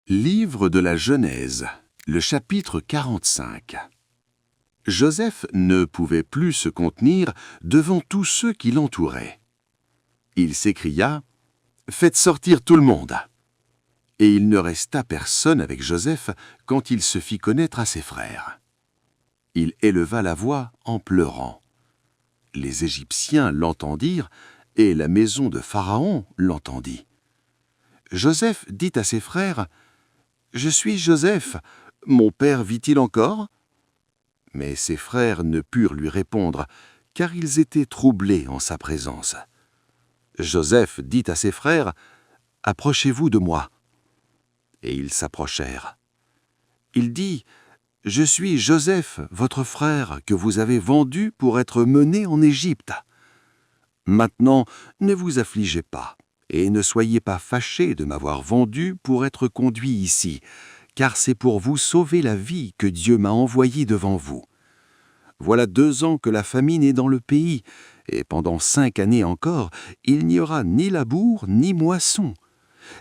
Livre de la Genèse, le chapitre 45. Joseph ne pouvait plus se contenir devant tous ceux qui l'entouraient. Il s'écria « Faites sortir tout le monde !» Et il ne resta personne avec Joseph quand il se fit connaître à ses frères. Il éleva la voix en pleurant. Les Égyptiens l'entendirent et la maison de Pharaon l'entendit. Joseph dit à ses frères « Je suis Joseph, mon père vit-il encore ?» Mais ses frères ne purent lui répondre, car ils étaient troublés en sa présence. Joseph dit à ses frères « Approchez-vous de moi. » Et ils s'approchèrent. Il dit « Je suis Joseph, votre frère, que vous avez vendu pour être mené en Égypte. Maintenant, ne vous affligez pas. Et ne soyez pas fâchés de m'avoir vendu pour être conduit ici, car c'est pour vous sauver la vie que Dieu m'a envoyé devant vous. Voilà 2 ans que la famine est dans le pays, et pendant 5 années encore, il n'y aura ni labour ni moisson.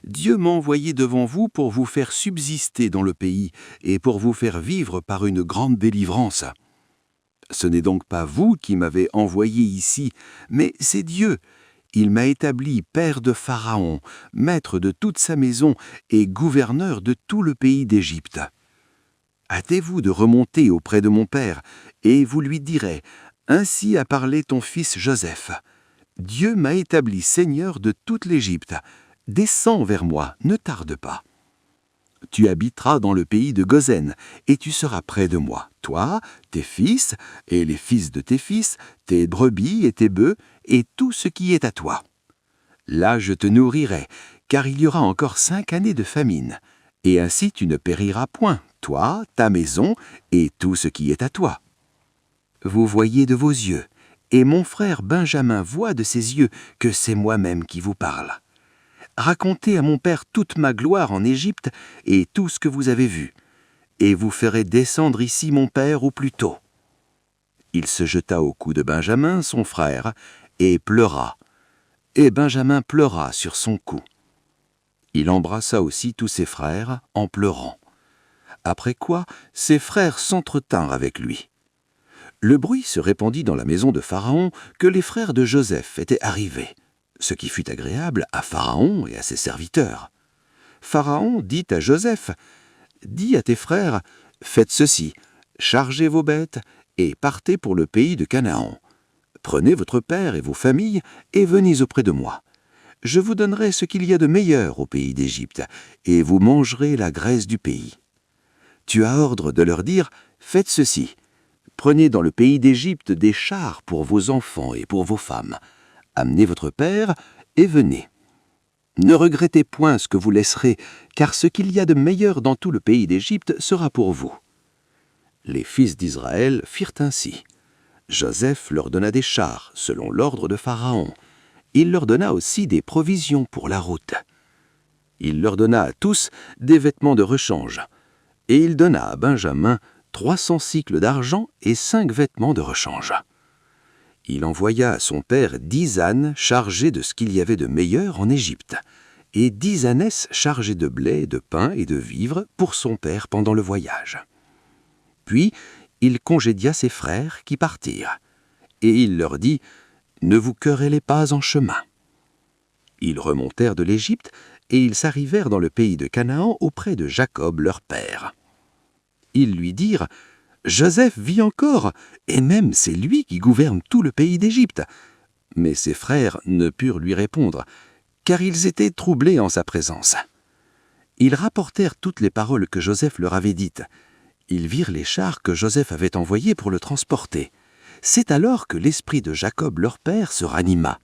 Dieu m'a envoyé devant vous pour vous faire subsister dans le pays et pour vous faire vivre par une grande délivrance. Ce n'est donc pas vous qui m'avez envoyé ici, mais c'est Dieu. Il m'a établi père de Pharaon, maître de toute sa maison et gouverneur de tout le pays d'Égypte. Hâtez-vous de remonter auprès de mon père, et vous lui direz « Ainsi a parlé ton fils Joseph. Dieu m'a établi seigneur de toute l'Égypte. Descends vers moi, ne tarde pas. Tu habiteras dans le pays de Gosen, et tu seras près de moi, toi, tes fils, et les fils de tes fils, tes brebis et tes bœufs, et tout ce qui est à toi. Là je te nourrirai, car il y aura encore 5 années de famine, et ainsi tu ne périras point, toi, ta maison, et tout ce qui est à toi. Vous voyez de vos yeux, et mon frère Benjamin voit de ses yeux que c'est moi-même qui vous parle. Racontez à mon père toute ma gloire en Égypte et tout ce que vous avez vu, et vous ferez descendre ici mon père au plus tôt. » Il se jeta au cou de Benjamin, son frère, et pleura. Et Benjamin pleura sur son cou. Il embrassa aussi tous ses frères en pleurant. Après quoi, ses frères s'entretinrent avec lui. Le bruit se répandit dans la maison de Pharaon que les frères de Joseph étaient arrivés, ce qui fut agréable à Pharaon et à ses serviteurs. Pharaon dit à Joseph « Dis à tes frères, faites ceci, chargez vos bêtes et partez pour le pays de Canaan. Prenez votre père et vos familles et venez auprès de moi. Je vous donnerai ce qu'il y a de meilleur au pays d'Égypte, et vous mangerez la graisse du pays. Tu as ordre de leur dire « Faites ceci, prenez dans le pays d'Égypte des chars pour vos enfants et pour vos femmes. Amenez votre père et venez. Ne regrettez point ce que vous laisserez, car ce qu'il y a de meilleur dans tout le pays d'Égypte sera pour vous. » Les fils d'Israël firent ainsi. Joseph leur donna des chars, selon l'ordre de Pharaon. Il leur donna aussi des provisions pour la route. Il leur donna à tous des vêtements de rechange. Et il donna à Benjamin 300 sicles d'argent et 5 vêtements de rechange. Il envoya à son père 10 ânes chargés de ce qu'il y avait de meilleur en Égypte, et 10 ânesses chargées de blé, de pain et de vivres pour son père pendant le voyage. Puis il congédia ses frères qui partirent, et il leur dit « Ne vous querellez pas en chemin. » Ils remontèrent de l'Égypte, et ils s'arrivèrent dans le pays de Canaan auprès de Jacob leur père. Ils lui dirent « Joseph vit encore, et même c'est lui qui gouverne tout le pays d'Égypte. » Mais ses frères ne purent lui répondre, car ils étaient troublés en sa présence. Ils rapportèrent toutes les paroles que Joseph leur avait dites. Ils virent les chars que Joseph avait envoyés pour le transporter. C'est alors que l'esprit de Jacob leur père se ranima.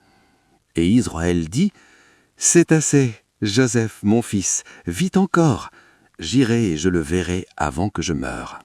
Et Israël dit « C'est assez, Joseph, mon fils, vit encore. J'irai et je le verrai avant que je meure. »